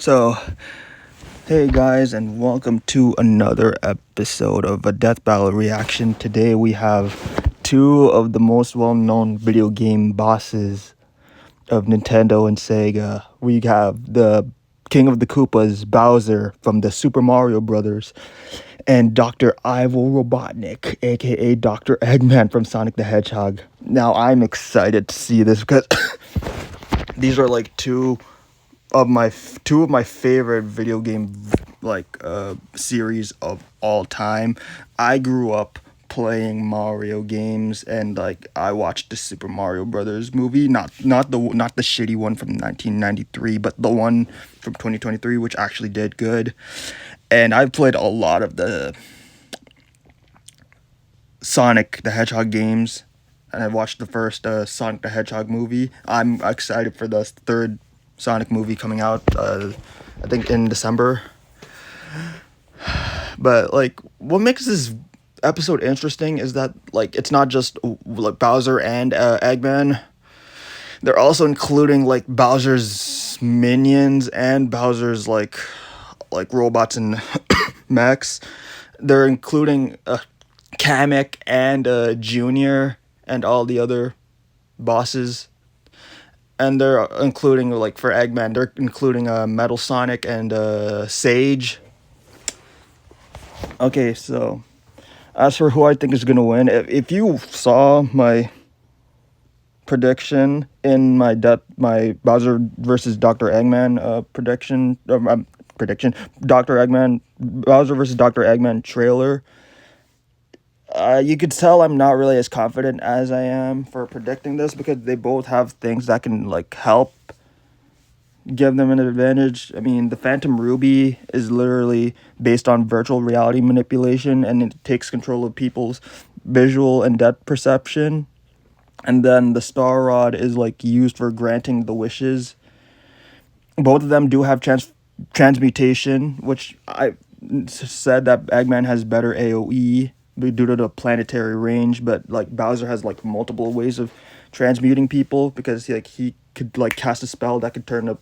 So, hey guys, and welcome to another episode of a Death Battle reaction. Today we have two of the most well-known video game bosses of Nintendo and Sega. We have the King of the Koopas, Bowser from the Super Mario Brothers, and Dr. Ivo Robotnik, aka Dr. Eggman from Sonic the Hedgehog. Now I'm excited to see this because these are like two of my favorite video game series of all time. I grew up playing Mario games, and I watched the Super Mario Brothers movie, not the shitty one from 1993, but the one from 2023, which actually did good. And I've played a lot of the Sonic the Hedgehog games, and I watched the first Sonic the Hedgehog movie. I'm excited for the third Sonic movie coming out, I think in December. But what makes this episode interesting is that it's not just Bowser and Eggman. They're also including Bowser's minions and Bowser's robots and mechs. They're including Kamek and Junior and all the other bosses. And they're including, for Eggman, they're including Metal Sonic and Sage. Okay, so as for who I think is going to win, if you saw my prediction in my Bowser versus Dr. Eggman prediction, Dr. Eggman, Bowser versus Dr. Eggman trailer, you could tell I'm not really as confident as I am for predicting this, because they both have things that can help give them an advantage. I mean, the Phantom Ruby is literally based on virtual reality manipulation, and it takes control of people's visual and depth perception. And then the Star Rod is used for granting the wishes. Both of them do have transmutation, which I said that Eggman has better AoE due to the planetary range, but Bowser has multiple ways of transmuting people, because he could cast a spell that could turn up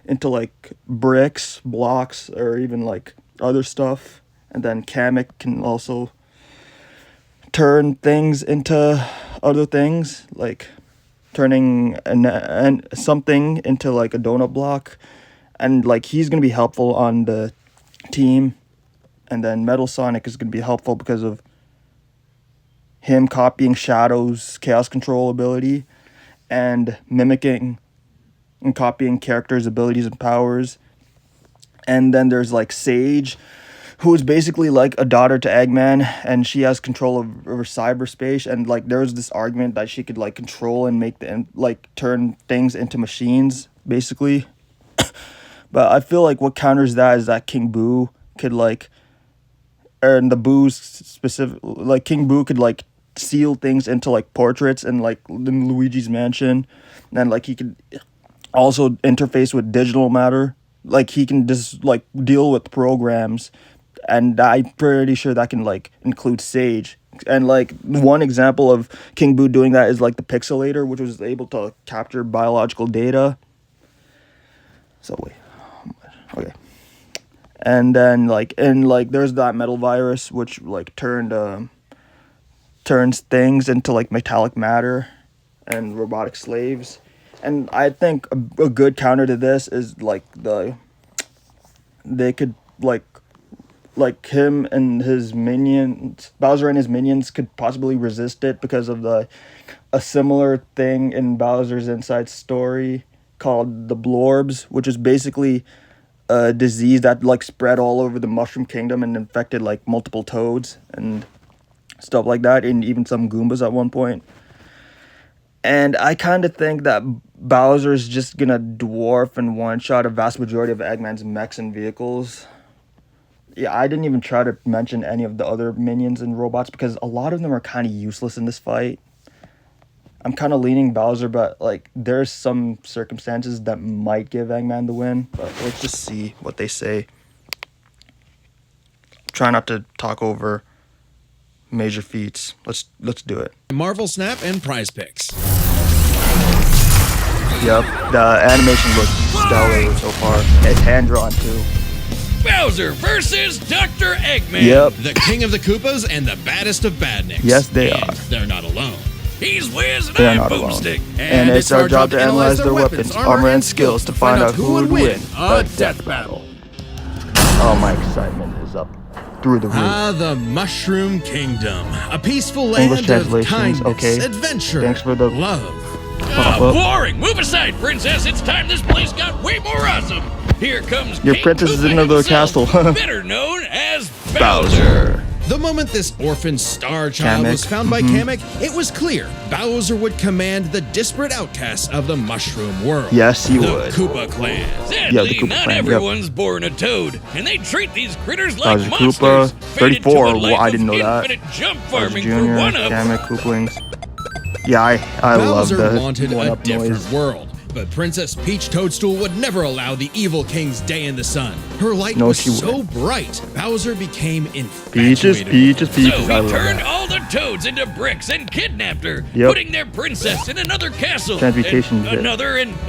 into bricks, blocks, or even other stuff. And then Kamek can also turn things into other things, turning something into a donut block, and he's gonna be helpful on the team. And then Metal Sonic is going to be helpful because of him copying Shadow's chaos control ability and mimicking and copying characters' abilities and powers. And then there's Sage, who is basically a daughter to Eggman, and she has control over cyberspace. And there was this argument that she could control and make turn things into machines, basically. But I feel what counters that is that King Boo could and the Boo's specific, King Boo could seal things into portraits and in Luigi's Mansion. And he could also interface with digital matter. He can just deal with programs, and I'm pretty sure that can include Sage. And one example of King Boo doing that is the Pixelator, which was able to capture biological data. So wait, okay. And then there's that metal virus, which turns things into metallic matter and robotic slaves. And I think a good counter to this is they could him and his minions, Bowser and his minions, could possibly resist it because of a similar thing in Bowser's Inside Story called the Blorbs, which is basically a disease that spread all over the Mushroom Kingdom and infected multiple Toads and stuff like that, and even some Goombas at one point. And I kind of think that Bowser's just gonna dwarf and one-shot a vast majority of Eggman's mechs and vehicles. Yeah, I didn't even try to mention any of the other minions and robots, because a lot of them are kind of useless in this fight. I'm kind of leaning Bowser, but there's some circumstances that might give Eggman the win. But let's just see what they say. Try not to talk over major feats. Let's do it. Marvel Snap and Prize Picks. Yep, the animation looks stellar so far. It's hand drawn too. Bowser versus Dr. Eggman. Yep. The King of the Koopas and the baddest of badniks. Yes, they And are. They're not alone. He's Wiz and They are I'm not alone. Boomstick. And it's our job to analyze their weapons, armor, and skills to find out who would win a death battle. Oh, my excitement is up through the roof. The Mushroom Kingdom. A peaceful English land of translations, kindness, okay. adventure, Thanks for the love. Oh, boring! Move aside, princess. It's time this place got way more awesome. Here comes Your King princess is Koopa in another himself, castle. better known as Bowser. The moment this orphan star child Kamek. was found by Kamek, it was clear Bowser would command the disparate outcasts of the Mushroom world. Yes, he the would. Koopa clan. Sadly, Yeah, the Koopa not clan, yep. everyone's born a toad, and they treat these critters like Bowser monsters. Koopa, fated to 34. a life Well, I of didn't know that. infinite jump Bowser farming Jr., for one of Kamek, Koopalings. Yeah, I love Bowser the wanted a one-up different noise. world, but Princess Peach Toadstool would never allow the evil king's day in the sun. Her light No, was she so wouldn't. bright, Bowser became infatuated. Peaches, peaches, So peaches. I he love turned that. all the toads into bricks and kidnapped her, Yep. putting their princess in another castle. Transmutation and bit.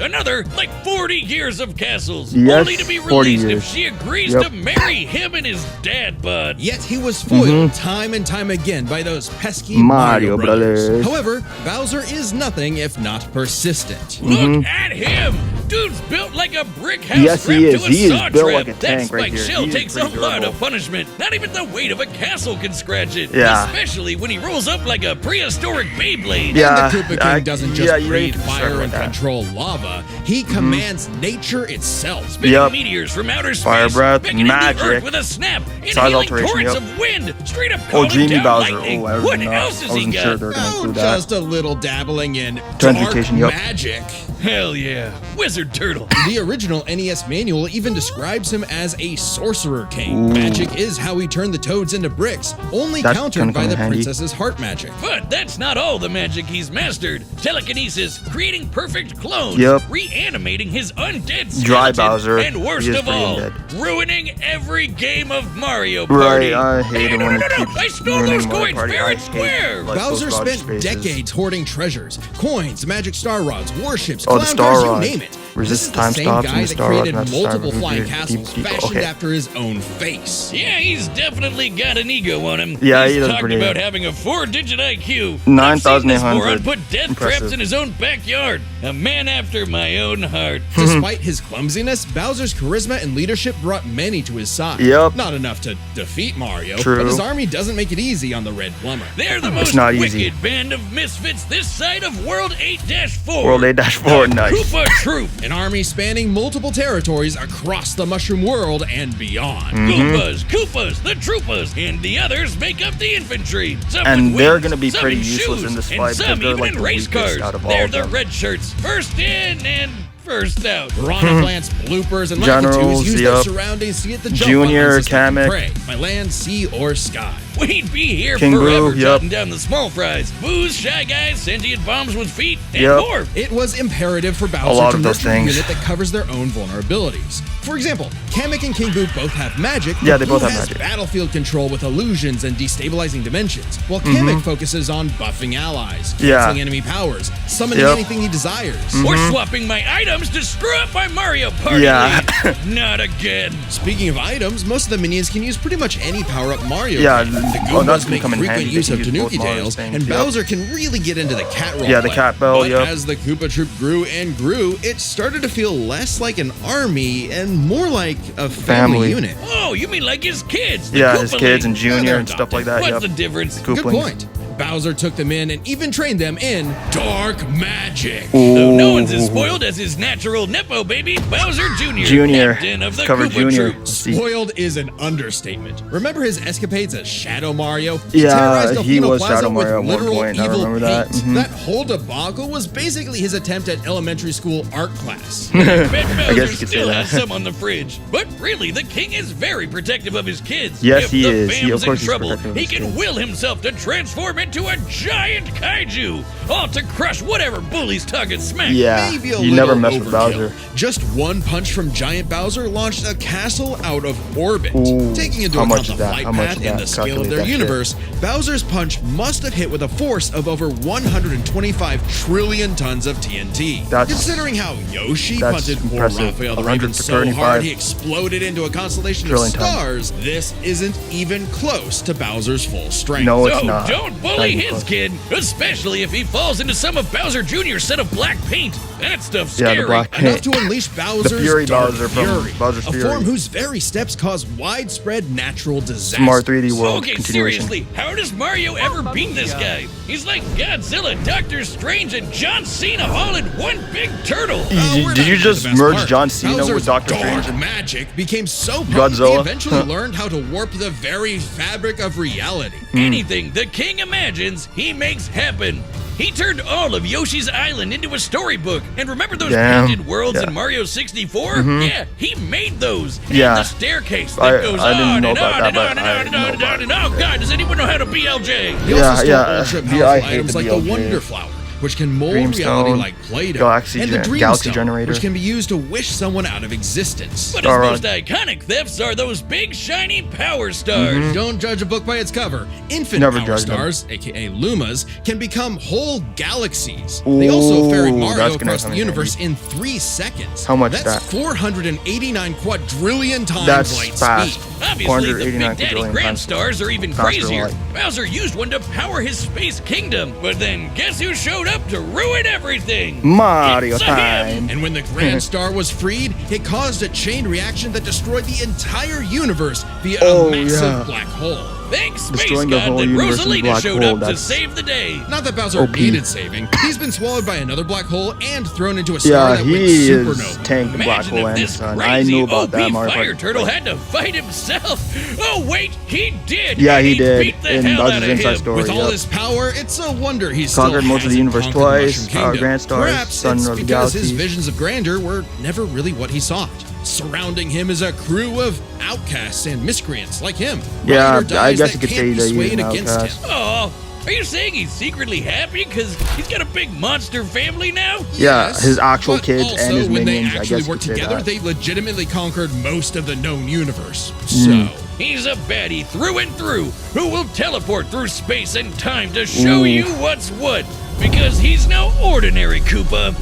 another, like 40 years of castles. Yes, only to be 40 released years. if she agrees Yep. to marry him and his dad bud. Yet he was foiled time and time again by those pesky Mario Mario brothers. brothers. However, Bowser is nothing if not persistent. Look at him! Dude's built like a brick house Yes, he strapped is. to a He is saw built trap. like a That tank right spiked here. shell He is takes a pretty lot durable. of punishment. Not even the weight of a castle can scratch it. Yeah. Especially when he rolls up like a prehistoric Beyblade. Yeah. And the Koopa King I- doesn't yeah, just you breathe can start fire with and that. control lava. He commands nature itself. Spitting Yep. meteors from outer space. Fire breath, beckoning magic. the earth with a snap. Size Inhaling alteration, torrents yep. of wind. Straight up Oh, calling Genie down Bowser. lightning. Oh, I What wasn't, else has he wasn't got? sure they were going to Oh, include that. just a little dabbling in Transmutation, dark yep. magic. Hell yeah. Wizard Turtle. The original NES manual even describes him as a sorcerer king. Magic is how he turned the toads into bricks, only That's countered gonna by come the in handy. princess's heart magic. But that's not all the magic he's mastered. Telekinesis, creating perfect clones, Yep. reanimating his undead skeleton, Dry Bowser. and worst He is of pretty all, undead. ruining every game of Mario Party. Right, I hate it no, when no, it no, keeps I stole ruining those Mario coins Party. fair I and hate, square. like, Bowser those garage spent spaces. decades hoarding treasures, coins, magic star rods, warships, Oh, the clown star cars, you rods. name it. Resist This is the time same stops guy and the that star rods created match the multiple cyber flying deep, castles deep, fashioned okay. after his own face. Yeah, he's definitely got an ego on him. Yeah, he's he does talking pretty about good. having a 4-digit IQ. 9,800. Moron put death Impressive. traps in his own backyard. A man after my own heart. Despite his clumsiness, Bowser's charisma and leadership brought many to his side. Yep. Not enough to defeat Mario, True. but his army doesn't make it easy on the Red Plumber. They're the most not wicked easy. band of misfits this side of World 8-4. World 8-4, nice. Koopa Troop. An army spanning multiple territories across the Mushroom world and beyond. Koopas, Koopas, the Troopas, and the others make up the infantry. Some And with they're wings, gonna be some pretty in useless shoes, in this and fight, some because they're even like in the race weakest cars. out of all They're of the them. red shirts, first in and first out. Piranha plants, bloopers, and Generals, Lakitus use their yep. surroundings to get the jump Junior, on unsuspecting Kamek. prey by land, sea, or sky. We'd be here King forever Boo, yep. jotting down the small fries. Booze, shy guys, sentient bombs with feet, and Yep. more. It was imperative for lot Bowser to of those nurture a things. unit that covers their own vulnerabilities. For example, Kamek and King Boo both have magic. Yeah, but they both Boo have has magic. battlefield control with illusions and destabilizing dimensions, while Kamek focuses on buffing allies, Yeah. canceling enemy powers, summoning Yep. anything he desires. Or swapping my items to screw up my Mario Party Yeah. lead. Not again. Speaking of items, most of the minions can use pretty much any power-up Mario Yeah, can. The oh, Goombas that's gonna make come in frequent handy. They use can of use both Tanuki Mario's tails, things, and yep. Bowser can really get into the cat role. Yeah, the cat bell, But yep. as the Koopa Troop grew and grew, it started to feel less like an army and more like a family Family. unit. Oh, you mean like his kids? The Yeah, his Koopa kids League. and Junior they're and stuff like that. What's Yep. the difference? Good Kooplings. point. Bowser took them in and even trained them in dark magic. Though no one's as spoiled as his natural Nepo baby, Bowser Jr., Junior. captain of the Cover Koopa Junior. Troop. Spoiled is an understatement. Remember his escapades as Shadow Mario? Yeah, terrorized he Delfino was Plaza Shadow with Mario at one literal point, I evil remember that. paint. Mhm. That whole debacle was basically his attempt at elementary school art class. Bet I Bowser guess you could say still that. has some on the fridge. But really, the king is very protective of his kids. Yes, if he the is. fam's Of course in he's trouble, protective of he his can kids. will himself to transform into a giant kaiju, all to crush whatever bully's talking smack. Yeah, Maybe a you never little mess with overkill. Bowser. Just one punch from Giant Bowser launched a castle out of orbit. Ooh, Taking into how account much the is that? flight How much path is and that? the scale of Calculate their that shit. universe, Bowser's punch must have hit with a force of over 125 trillion tons of TNT. That's- Considering how Yoshi that's punted poor impressive. Raphael the Raven so hard 135 he exploded into a constellation of trillion tons. stars, this isn't even close to Bowser's full strength. No, it's So not. don't bully Not even his close. kid, especially if he falls into some of Bowser Jr.'s set of black paint. That stuff's Yeah, scary. the black Enough paint. to unleash Bowser's Fury Dark Bowser from Fury, Bowser's a Fury. form whose very steps cause widespread natural disasters. Smart 3D World Okay, continuation. seriously, how does Mario ever beat this guy? He's like Godzilla, Doctor Strange, and John Cena all in one big turtle. We're Did not you into just the best merge part. John Cena Bowser's with Doctor dark Strange and magic became so potent he Godzilla? eventually learned how to warp the very fabric of reality. Anything the king imagines, he makes happen. He turned all of Yoshi's Island into a storybook. And remember those Damn. painted worlds Yeah. in Mario 64? Yeah, he made those. Yeah. And the staircase that I goes didn't on know and about on that, and but on and I on and know on and about on and on. Oh, God, does anyone know how to BLJ? He also stole yeah, ultra I powerful hate items the like the BLJ. Wonder Flower, which can mold Dreamstone, reality like Play-Doh, Galaxy and the Gen- Dreamstone, Galaxy Generator. which can be used to wish someone out of existence. But his Star most Rod. iconic thefts are those big, shiny power stars. Don't judge a book by its cover. Infinite Never power judge them. stars, aka Lumas, can become whole galaxies. They also ferried Ooh, Mario that's gonna across come the in universe handy. in 3 seconds. How much That's that? 489 quadrillion times That's light fast. speed. Obviously, the 489 Big Daddy quadrillion Grand times Stars are even faster than crazier. light. Bowser used one to power his space kingdom, but then guess who showed up to ruin everything? Mario It's a him. time. And when the Grand Star was freed, it caused a chain reaction that destroyed the entire universe via Oh, a massive yeah. black hole. Thanks, Space Destroying the God, whole that universe in a Rosalina black showed hole, up to that's- save the day. Not that Bowser OP. needed saving. He's been swallowed by another black hole and thrown into a star Yeah, that went he is supernova. tanked the black Imagine hole if and the this sun. crazy I knew about OP that Mario fire Party. turtle had to fight himself. Oh wait, he did. Yeah, and he did. Beat the In hell Bowser's out of Inside him. Story. With all Yep. his power, it's a wonder he's Conquered still most of the hasn't universe conquered twice, Mushroom Kingdom. Grand Stars, Perhaps Son it's of the because his Galaxies. visions of grandeur were never really what he sought. Surrounding him is a crew of outcasts and miscreants like him. Yeah, Ride or dies I guess that you could can't say be that he's swayed an against outcast. him. Oh, are you saying he's secretly happy because he's got a big monster family now? Yeah, Yes, his actual but kids also, and his when minions, they I actually guess you worked could say together, that. they legitimately conquered most of the known universe. Hmm. So, He's a baddie through and through who will teleport through space and time to show Ooh. you what's what because he's no ordinary Koopa.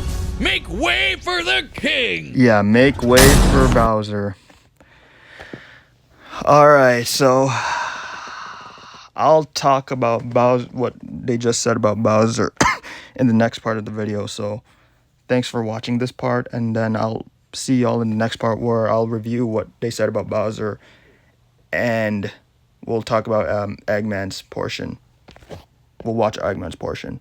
Make way for the king! Yeah, make way for Bowser. Alright, so I'll talk about Bowser, what they just said about Bowser in the next part of the video. So thanks for watching this part, and then I'll see y'all in the next part where I'll review what they said about Bowser, and we'll talk about Eggman's portion. We'll watch Eggman's portion.